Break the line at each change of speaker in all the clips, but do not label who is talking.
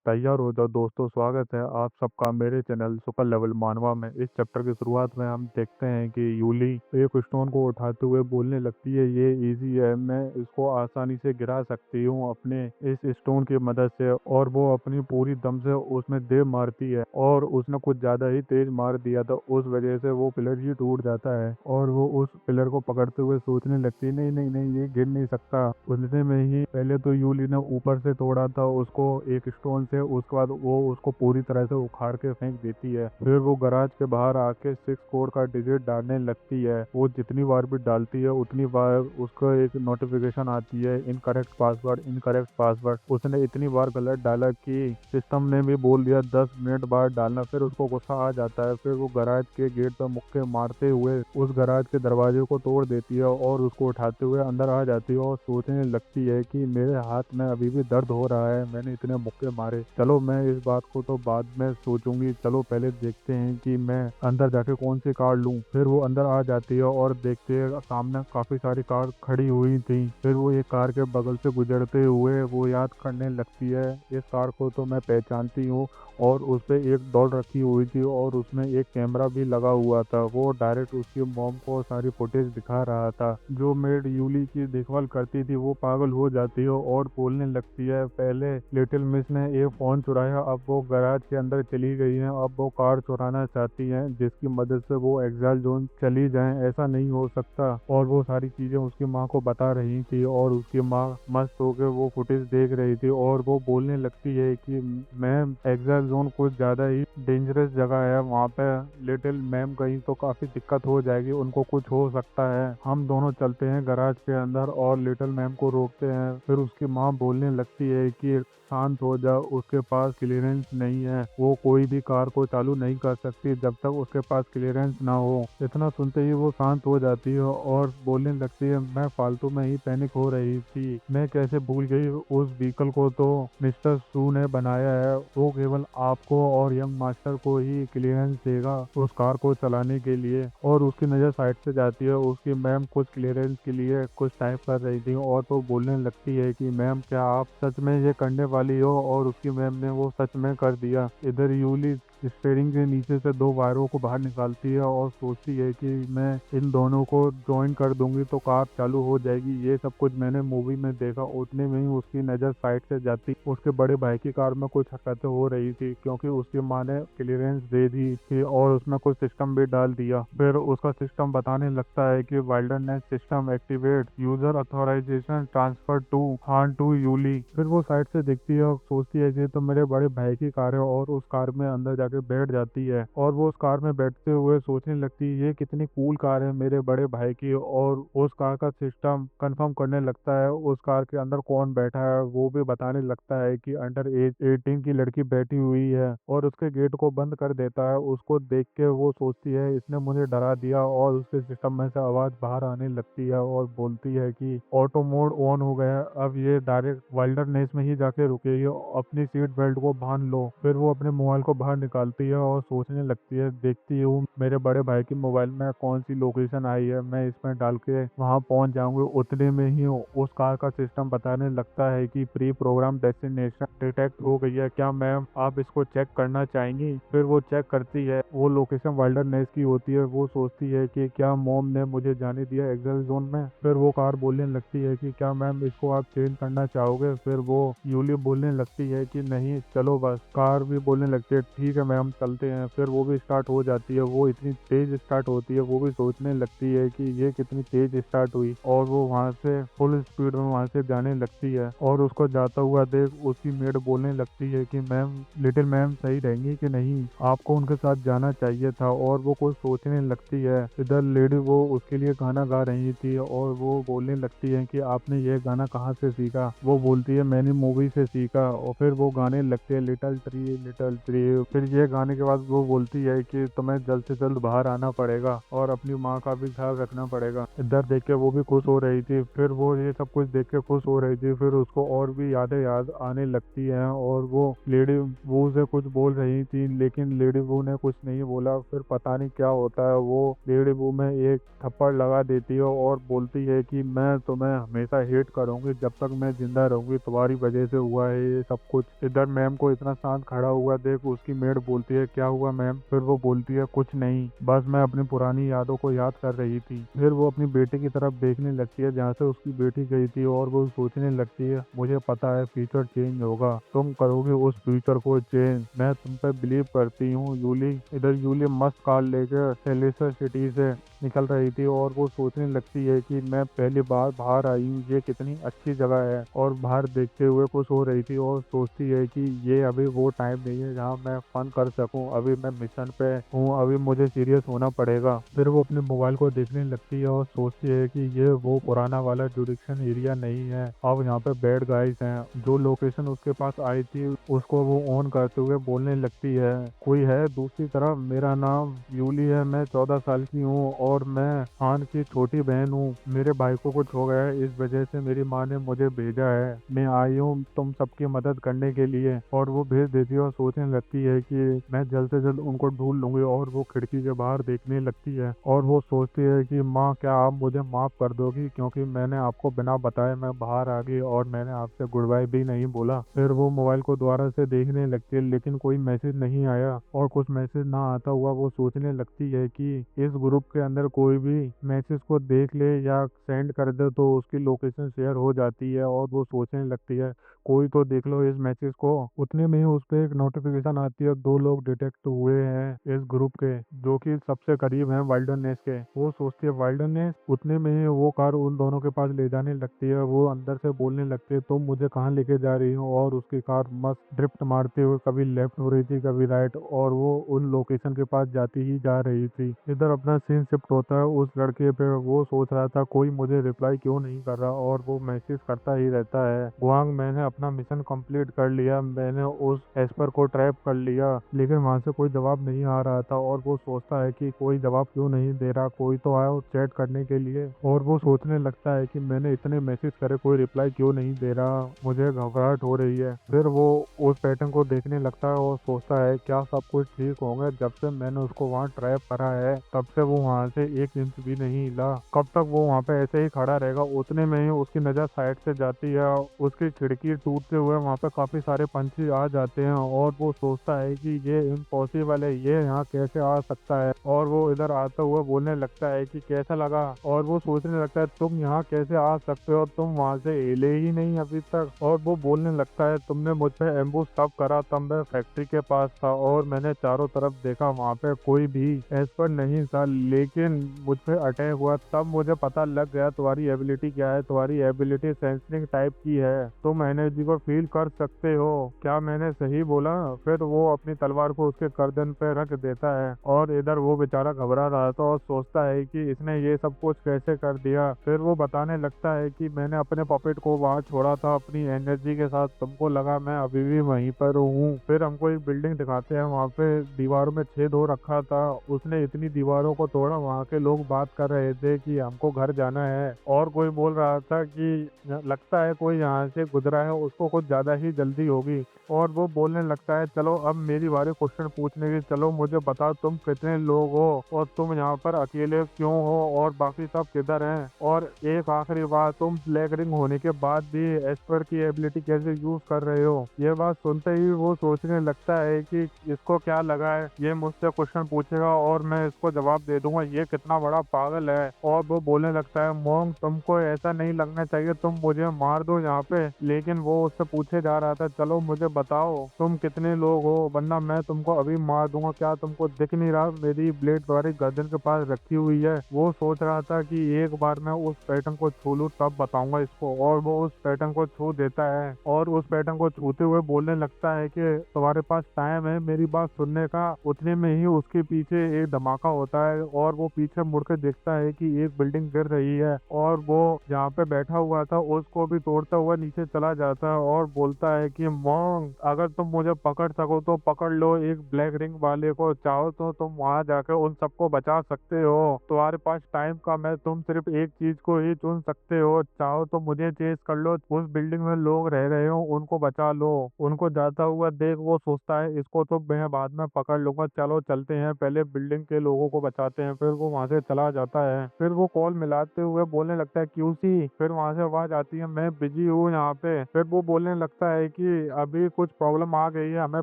तैयार हो जाओ दोस्तों, स्वागत है आप सबका मेरे चैनल सुपर लेवल मानवा में। इस चैप्टर की शुरुआत में हम देखते हैं कि यूली एक स्टोन को उठाते हुए बोलने लगती है, ये इजी है, मैं इसको आसानी से गिरा सकती हूँ अपने इस स्टोन की मदद से। और वो अपनी पूरी दम से उसमें दे मारती है और उसने कुछ ज्यादा ही तेज मार दिया था, उस वजह से वो पिलर ही टूट जाता है और वो उस पिलर को पकड़ते हुए सोचने लगती है, नहीं नहीं नहीं, ये गिर नहीं सकता। उतने में ही पहले तो यूली ने ऊपर से तोड़ा था उसको एक स्टोन से, उसके बाद वो उसको पूरी तरह से उखाड़ के फेंक देती है। फिर वो गराज के बाहर आके 6 कोड का डिजिट डालने लगती है। वो जितनी बार भी डालती है उतनी बार उसको एक नोटिफिकेशन आती है, इनकरेक्ट पासवर्ड, इनकरेक्ट पासवर्ड। उसने इतनी बार गलत डाला कि सिस्टम ने भी बोल दिया 10 मिनट बाद डालना। फिर उसको गुस्सा आ जाता है, फिर वो गराज के गेट पर मुक्के मारते हुए उस गराज के दरवाजे को तोड़ देती है और उसको उठाते हुए अंदर आ जाती है और सोचने लगती है कि मेरे हाथ में अभी भी दर्द हो रहा है, मैंने इतने मुक्के मारे। चलो मैं इस बात को तो बाद में सोचूंगी, चलो पहले देखते हैं कि मैं अंदर जाके कौन सी कार लूं। फिर वो अंदर आ जाती है और देखते है सामने काफी सारी कार खड़ी हुई थी। फिर वो एक कार के बगल से गुजरते हुए वो याद करने लगती है, इस कार को तो मैं पहचानती हूँ और उस पे एक डॉल रखी हुई थी और उसमें एक कैमरा भी लगा हुआ था। वो डायरेक्ट उसकी मॉम को सारी फुटेज दिखा रहा था। जो मेड यूली की देखभाल करती थी वो पागल हो जाती है और बोलने लगती है, पहले लिटिल मिस ने एक फोन चुराया, अब वो गैराज के अंदर चली गई है, अब वो कार चुराना चाहती हैं जिसकी मदद से वो एग्जाइल जोन चली जाएं, ऐसा नहीं हो सकता। और वो सारी चीजें उसकी माँ को बता रही थी और उसकी माँ मस्त होकर वो फुटेज देख रही थी और वो बोलने लगती है कि मैम एग्जाइल जोन कुछ ज्यादा ही डेंजरस जगह है, वहाँ पे लिटिल मैम गई तो काफी दिक्कत हो जाएगी, उनको कुछ हो सकता है। हम दोनों चलते हैं गराज के अंदर और लिटिल मैम को रोकते हैं। फिर उसकी माँ बोलने लगती है कि शांत हो जा, उसके पास क्लियरेंस नहीं है, वो कोई भी कार को चालू नहीं कर सकती जब तक उसके पास क्लियरेंस ना हो। इतना सुनते ही वो शांत हो जाती है और बोलने लगती है, मैं फालतू में ही पैनिक हो रही थी, मैं कैसे भूल गई, उस व्हीकल को तो मिस्टर सू ने बनाया है, वो केवल आपको और यंग मास्टर को ही क्लियरेंस देगा उस कार को चलाने के लिए। और उसकी नज़र साइड से जाती है, उसकी मैम कुछ क्लियरेंस के लिए कुछ टाइप कर रही थी और तो बोलने लगती है कि मैम क्या आप सच में ये करने वाली हो, और उसकी मैम ने वो सच में कर दिया। इधर यूली स्टेयरिंग के नीचे से दो वायरों को बाहर निकालती है और सोचती है कि मैं इन दोनों को ज्वाइन कर दूंगी तो कार चालू हो जाएगी, ये सब कुछ मैंने मूवी में देखा। उतने में ही उसकी नज़र साइड से जाती, उसके बड़े भाई की कार में कुछ हरकतें हो रही थी क्योंकि उसकी माँ ने क्लियरेंस दे दी थी और उसमें कुछ सिस्टम भी डाल दिया। फिर उसका सिस्टम बताने लगता है कि wilderness system activate, user authorization transfer to हान टू यूली। फिर वो साइड से देखती है और सोचती है कि तो मेरे बड़े भाई की कार है और उस कार में अंदर जाके बैठ जाती है और वो उस कार में बैठते हुए सोचने लगती है, ये कितनी कूल कार है मेरे बड़े भाई की। और उस कार का सिस्टम कंफर्म करने लगता है उस कार के अंदर कौन बैठा है, वो भी बताने लगता है कि अंडर एज 18 की लड़की बैठी हुई है और उसके गेट को बंद कर देता है। उसको देख के वो सोचती है, इसने मुझे डरा दिया, और उसके सिस्टम में से आवाज बाहर आने लगती है और बोलती है कि ऑटो मोड ऑन हो गया है, अब ये डायरेक्ट वाइल्डरनेस में ही जाके रुकेगी, अपनी सीट बेल्ट को बांध लो। फिर वो अपने मोबाइल को बाहर निकालती है और सोचने लगती है, देखती हूँ मेरे बड़े भाई के मोबाइल में कौन सी लोकेशन आई है, मैं इसमें डाल के वहां पहुंच जाऊंगी। उतने में ही उस कार का सिस्टम बताने लगता है कि प्री प्रोग्राम डेस्टिनेशन डिटेक्ट हो गई है, क्या मैम आप इसको चेक करना चाहेंगी। फिर वो चेक करती है, वो लोकेशन वाइल्डरनेस की होती है। वो सोचती है कि क्या मॉम ने मुझे जाने दिया एग्जैक्ट जोन में। फिर वो कार बोलने लगती है कि क्या मैम इसको आप चेंज करना चाहोगे। फिर वो यूली बोलने लगती है कि नहीं चलो बस। कार भी बोलने लगती है ठीक है मैम चलते हैं। फिर वो भी स्टार्ट हो जाती है, वो इतनी तेज स्टार्ट होती है, वो भी सोचने लगती है कि ये कितनी तेज स्टार्ट हुई, और वो वहां से फुल स्पीड में वहां से जाने लगती है। और उसको जाता हुआ देख उसकी मेड बोलने लगती है कि मैम लिटिल मैम सही रहेंगी कि नहीं, आपको उनके साथ जाना चाहिए था। और वो कुछ सोचने लगती है। इधर लेडी वो उसके लिए गाना गा रही थी और वो बोलने लगती है कि आपने ये गाना कहाँ से सीखा। वो बोलती है मैंने मूवी से सीखा, और फिर वो गाने लगते हैं लिटिल ट्री लिटिल ट्री। फिर ये गाने के बाद वो बोलती है कि तुम्हें जल्द से जल्द बाहर आना पड़ेगा और अपनी माँ का भी ख्याल रखना पड़ेगा। इधर देख के वो भी खुश हो रही थी, फिर वो ये सब कुछ देख के खुश हो रही थी, फिर उसको और भी यादें याद आने लगती हैं और वो लेडी वू से कुछ बोल रही थी, लेकिन लेडी वू ने कुछ नहीं बोला। फिर पता नहीं क्या होता है, वो लेडी वू में एक थप्पड़ लगा देती है और बोलती है कि मैं तुम्हें हमेशा हेट करूंगी, जब तक मैं जिंदा रहूंगी तुम्हारी वजह से हुआ है ये सब कुछ। इधर मैम को इतना शांत खड़ा हुआ देख उसकी मेड बोलती है क्या हुआ मैम? फिर वो बोलती है कुछ नहीं, बस मैं अपनी पुरानी यादों को याद कर रही थी। फिर वो अपनी बेटी की तरफ देखने लगती है जहाँ से उसकी बेटी गई थी और वो सोचने लगती है मुझे पता है फ्यूचर चेंज होगा, तुम करोगे उस फ्यूचर को चेंज, मैं तुम पे बिलीव करती हूँ यूली। इधर यूली मस्त कार लेकर सेलेस्टर सिटी से निकल रही थी और वो सोचने लगती है कि मैं पहली बार बाहर आई हूँ, ये कितनी अच्छी जगह है, और बाहर देखते हुए खुश हो रही थी और सोचती है कि ये अभी वो टाइम नहीं है जहाँ मैं फन कर सकूं, अभी मैं मिशन पे हूँ, अभी मुझे सीरियस होना पड़ेगा। फिर वो अपने मोबाइल को देखने लगती है और सोचती है कि ये वो पुराना वाला जुडिक्शन एरिया नहीं है, अब यहाँ पे बैड गाइस हैं। जो लोकेशन उसके पास आई थी उसको वो ऑन करते हुए बोलने लगती है कोई है दूसरी तरफ, मेरा नाम यूली है, मैं 14 साल की हूँ और मैं हान की छोटी बहन हूँ, मेरे भाई को कुछ हो गया है, इस वजह से मेरी माँ ने मुझे भेजा है, मैं आई हूँ तुम सबकी मदद करने के लिए। और वो भेज देती है और सोचने लगती है कि मैं जल्द से जल्द उनको ढूंढ लूंगी और वो खिड़की के बाहर देखने लगती है और वो सोचती है कि माँ क्या आप मुझे माफ कर दोगी, क्योंकि मैंने आपको बिना बताए मैं बाहर आ गई और मैंने आपसे गुड बाय भी नहीं बोला। फिर वो मोबाइल को दोबारा से देखने लगती है लेकिन कोई मैसेज नहीं आया और कुछ मैसेज ना आता हुआ वो सोचने लगती है कि इस ग्रुप के अंदर कोई भी मैसेज को देख ले या सेंड कर दे तो उसकी लोकेशन शेयर हो जाती है और वो सोचने लगती है कोई तो देख लो इस मैसेज को। उतने में ही उस पर एक नोटिफिकेशन आती है, दो लोग डिटेक्ट हुए हैं इस ग्रुप के जो कि सबसे करीब हैं वाइल्डरनेस के। वो सोचती है वाइल्डरनेस, उतने में ही वो कार उन दोनों के पास ले जाने लगती है। वो अंदर से बोलने लगती है तुम मुझे कहाँ लेके जा रही हो, और उसकी कार मस्त ड्रिफ्ट मारते हुए कभी लेफ्ट हो रही थी कभी राइट और वो उन लोकेशन के पास जाती ही जा रही थी। इधर अपना सीन शिफ्ट होता है उस लड़के पे, वो सोच रहा था कोई मुझे रिप्लाई क्यों नहीं कर रहा और वो मैसेज करता ही रहता है गुआंग मैंने अपना मिशन कंप्लीट कर लिया, मैंने उस एस्पर को ट्रैप कर लिया, लेकिन वहां से कोई जवाब नहीं आ रहा था और वो सोचता है कि कोई जवाब क्यों नहीं दे रहा, कोई तो आया चैट करने के लिए। और वो सोचने लगता है कि मैंने इतने मैसेज करे कोई रिप्लाई क्यों नहीं दे रहा, मुझे घबराहट हो रही है। फिर वो उस पैटर्न को देखने लगता है और सोचता है क्या सब कुछ ठीक होगा, जब से मैंने उसको वहाँ ट्रैप करा है तब से वो वहाँ से 1 इंच भी नहीं हिला, कब तक वो वहाँ पे ऐसे ही खड़ा रहेगा। उतने में ही उसकी नजर साइड से जाती है, उसकी खिड़की टूटते हुए वहाँ पे काफी सारे पंछी आ जाते हैं और वो सोचता है कि ये इम्पॉसिबल है, ये यहाँ कैसे आ सकता है। और वो इधर आता हुआ बोलने लगता है कि कैसा लगा, और वो सोचने लगता है तुम यहाँ कैसे आ सकते हो, तुम वहाँ से हिले ही नहीं अभी तक। और वो बोलने लगता है तुमने मुझ पे एम्बुश तब करा तब मैं फैक्ट्री के पास था और मैंने चारों तरफ देखा, वहाँ पे कोई भी एस्पर नहीं था, लेकिन मुझ पे अटैक हुआ तब मुझे पता लग गया तुम्हारी एबिलिटी क्या है, तुम्हारी एबिलिटी सेंसिंग टाइप की है, तुम एनर्जी को फील कर सकते हो, क्या मैंने सही बोला? फिर वो अपनी तलवार को उसके गर्दन पे रख देता है और इधर वो बेचारा घबरा रहा था और सोचता है कि इसने ये सब कुछ कैसे कर दिया। फिर वो बताने लगता है कि मैंने अपने पॉपेट को वहाँ छोड़ा था अपनी एनर्जी के साथ, तुमको लगा मैं अभी भी वहीं पर हूँ। फिर हमको एक बिल्डिंग दिखाते हैं, वहाँ पे दीवारों में छेद हो रखा था, उसने इतनी दीवारों को तोड़ा, वहाँ के लोग बात कर रहे थे कि हमको घर जाना है और कोई बोल रहा था कि लगता है कोई यहाँ से गुजरा है, उसको कुछ ज्यादा ही जल्दी होगी। और वो बोलने लगता है चलो अब मेरी बारी क्वेश्चन पूछने की, चलो मुझे बताओ तुम कितने लोग हो और तुम यहाँ पर अकेले क्यों हो और बाकी सब किधर हैं। और एक आखिरी बात, तुम ब्लैक रिंग होने के बाद भी एस्पर की एबिलिटी कैसे यूज कर रहे हो। ये बात सुनते ही वो सोचने लगता है कि इसको क्या लगा है, ये मुझसे क्वेश्चन पूछेगा और मैं इसको जवाब दे दूंगा, ये कितना बड़ा पागल है। और वो बोलने लगता है मोंग तुमको ऐसा नहीं लगना चाहिए, तुम मुझे मार दो यहाँ पे। लेकिन वो उससे पूछे जा रहा था चलो मुझे बताओ तुम कितने लोग हो वरना मैं तुमको अभी मार दूंगा, क्या तुमको दिख नहीं रहा मेरी ब्लेड तुम्हारी गर्दन के पास रखी हुई है। वो सोच रहा था कि एक बार मैं उस पैटर्न को छू लूं तब बताऊंगा इसको, और वो उस पैटर्न को छू देता है और उस पैटर्न को छूते हुए बोलने लगता है कि तुम्हारे पास टाइम है मेरी बात सुनने का। उतने में ही उसके पीछे एक धमाका होता है और वो पीछे मुड़ के देखता है कि एक बिल्डिंग गिर रही है और वो जहाँ पे बैठा हुआ था उसको भी तोड़ता हुआ नीचे चला जाता था और बोलता है कि मॉन्क, अगर तुम मुझे पकड़ सको तो पकड़ लो एक ब्लैक रिंग वाले को, चाहो तो तुम वहां जाकर उन सबको बचा सकते हो, तुम्हारे पास टाइम कम है, तुम सिर्फ एक चीज को ही चुन सकते हो, चाहो तो मुझे चेस कर लो, उस बिल्डिंग में लोग रह रहे हो उनको बचा लो। उनको जाता हुआ देख वो सोचता है इसको तो मैं बाद में पकड़ लूंगा, चलो चलते हैं पहले बिल्डिंग के लोगों को बचाते हैं। फिर वो वहां से चला जाता है। फिर वो कॉल मिलाते हुए बोलने लगता है क्यूसी। फिर वहां से आवाज आती है मैं बिजी हूँ यहाँ पे। फिर वो बोलने लगता है कि अभी कुछ प्रॉब्लम आ गई है, हमें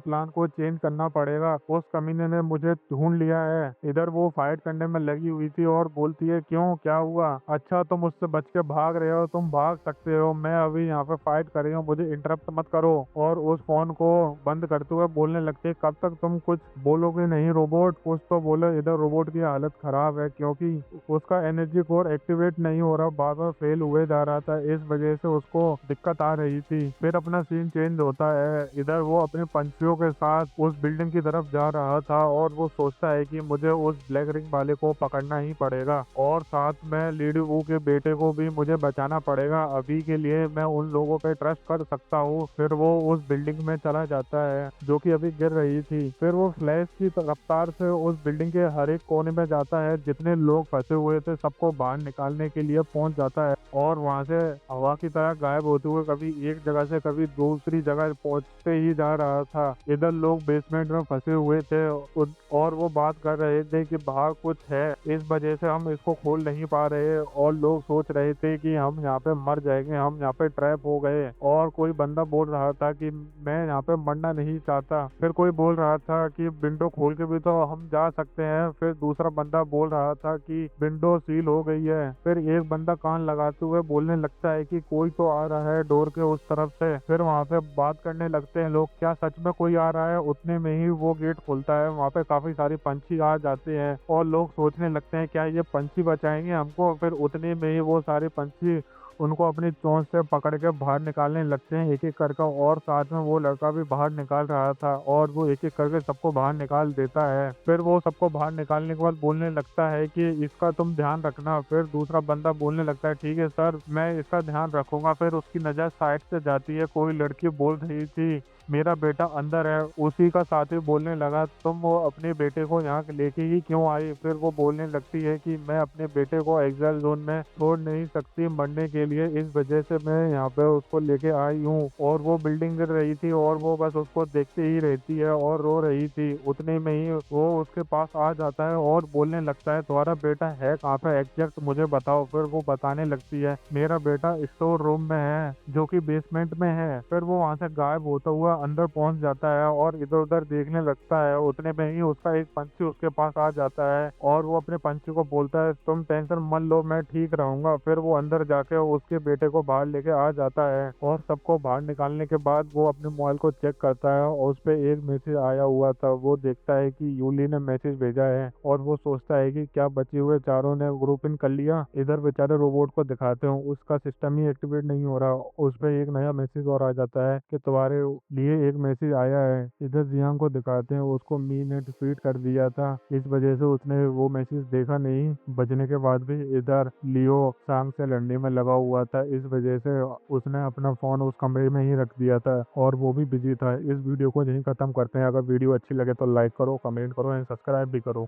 प्लान को चेंज करना पड़ेगा, उस कमीने ने मुझे ढूंढ लिया है। इधर वो फाइट करने में लगी हुई थी और बोलती है क्यों, क्या हुआ? अच्छा तुम मुझसे बच के भाग रहे हो, तुम भाग सकते हो, मैं अभी यहाँ पे फाइट कर रही हूँ, मुझे इंटरप्ट मत करो। और उस फोन को बंद करते हुए बोलने लगते हैं कब तक तुम कुछ बोलोगे नहीं रोबोट, कुछ तो बोलो। इधर रोबोट की हालत खराब है क्योंकि उसका एनर्जी कोर एक्टिवेट नहीं हो रहा, बार बार फेल हुए जा रहा था, इस वजह से उसको दिक्कत आ रही थी। फिर अपना सीन चेंज होता है, इधर वो अपने पंछियों के साथ उस बिल्डिंग की तरफ जा रहा था और वो सोचता है कि मुझे उस ब्लैक रिंग वाले को पकड़ना ही पड़ेगा और साथ में लीडी वू के बेटे को भी मुझे बचाना पड़ेगा, अभी के लिए मैं उन लोगों पे ट्रस्ट कर सकता हूँ। फिर वो उस बिल्डिंग में चला जाता है जो कि अभी गिर रही थी। फिर वो फ्लैश की रफ्तार से उस बिल्डिंग के हर एक कोने में जाता है, जितने लोग फंसे हुए थे सबको बाहर निकालने के लिए पहुंच जाता है और वहां से हवा की तरह गायब होते हुए कभी एक जगह से कभी दूसरी जगह पहुंचते ही जा रहा था। इधर लोग बेसमेंट में फंसे हुए थे और वो बात कर रहे थे कि बाहर कुछ है, इस वजह से हम इसको खोल नहीं पा रहे, और लोग सोच रहे थे कि हम यहाँ पे मर जाएंगे, हम यहाँ पे ट्रैप हो गए। और कोई बंदा बोल रहा था कि मैं यहाँ पे मरना नहीं चाहता। फिर कोई बोल रहा था कि विंडो खोल के भी तो हम जा सकते हैं। फिर दूसरा बंदा बोल रहा था कि विंडो सील हो गई है। फिर एक बंदा कान लगाते हुए बोलने लगता है कि कोई तो आ रहा है डोर के उस तरफ से। फिर वहां पे बात करने लगते हैं लोग, क्या सच में कोई आ रहा है? उतने में ही वो गेट खुलता है, वहां पे काफी सारे पंछी आ जाते हैं और लोग सोचने लगते हैं क्या ये पंछी बचाएंगे हमको। फिर उतने में ही वो सारे पंछी उनको अपनी चोंच से पकड़ के बाहर निकालने लगते हैं एक एक करके, और साथ में वो लड़का भी बाहर निकाल रहा था और वो एक एक करके सबको बाहर निकाल देता है। फिर वो सबको बाहर निकालने के बाद बोलने लगता है कि इसका तुम ध्यान रखना। फिर दूसरा बंदा बोलने लगता है ठीक है सर, मैं इसका ध्यान रखूंगा। फिर उसकी नजर साइड से जाती है, कोई लड़की बोल रही थी मेरा बेटा अंदर है। उसी का साथी बोलने लगा तुम वो अपने बेटे को यहाँ लेके ही क्यों आई? फिर वो बोलने लगती है कि मैं अपने बेटे को एग्जाइल जोन में छोड़ नहीं सकती मरने के लिए, इस वजह से मैं यहाँ पे उसको लेके आई हूँ। और वो बिल्डिंग गिर रही थी और वो बस उसको देखते ही रहती है और रो रही थी। उतने में ही वो उसके पास आ जाता है और बोलने लगता है तुम्हारा बेटा है कहाँ पे एग्जैक्ट मुझे बताओ। फिर वो बताने लगती है मेरा बेटा स्टोर रूम में है जो कि बेसमेंट में है। फिर वो वहां से गायब होता हुआ अंदर पहुंच जाता है और इधर उधर देखने लगता है। उतने में ही उसका एक पंछी उसके पास आ जाता है और वो अपने पंछी को बोलता है तुम टेंशन मत लो, मैं ठीक रहूंगा। फिर वो अंदर जाके उसके बेटे को बाहर लेके आ जाता है और सबको बाहर निकालने के बाद वो अपने मोबाइल को चेक करता है और उस पे एक मैसेज आया हुआ था। वो देखता है कि यूली ने मैसेज भेजा है और वो सोचता है कि क्या बचे हुए चारों ने ग्रुप इन कर लिया। इधर बेचारे रोबोट को दिखाते हो उसका सिस्टम ही एक्टिवेट नहीं हो रहा। उस पे एक नया मैसेज और आ जाता है कि तुम्हारे लिए एक मैसेज आया है। इधर जियांग को दिखाते हैं उसको मी ने डिफीट कर दिया था, इस वजह से उसने वो मैसेज देखा नहीं। बचने के बाद भी इधर लियो सांग से लड़ने में लगा हुआ था, इस वजह से उसने अपना फोन उस कमरे में ही रख दिया था और वो भी बिजी था। इस वीडियो को यहीं खत्म करते हैं। अगर वीडियो अच्छी लगे तो लाइक करो, कमेंट करो एंड सब्सक्राइब भी करो।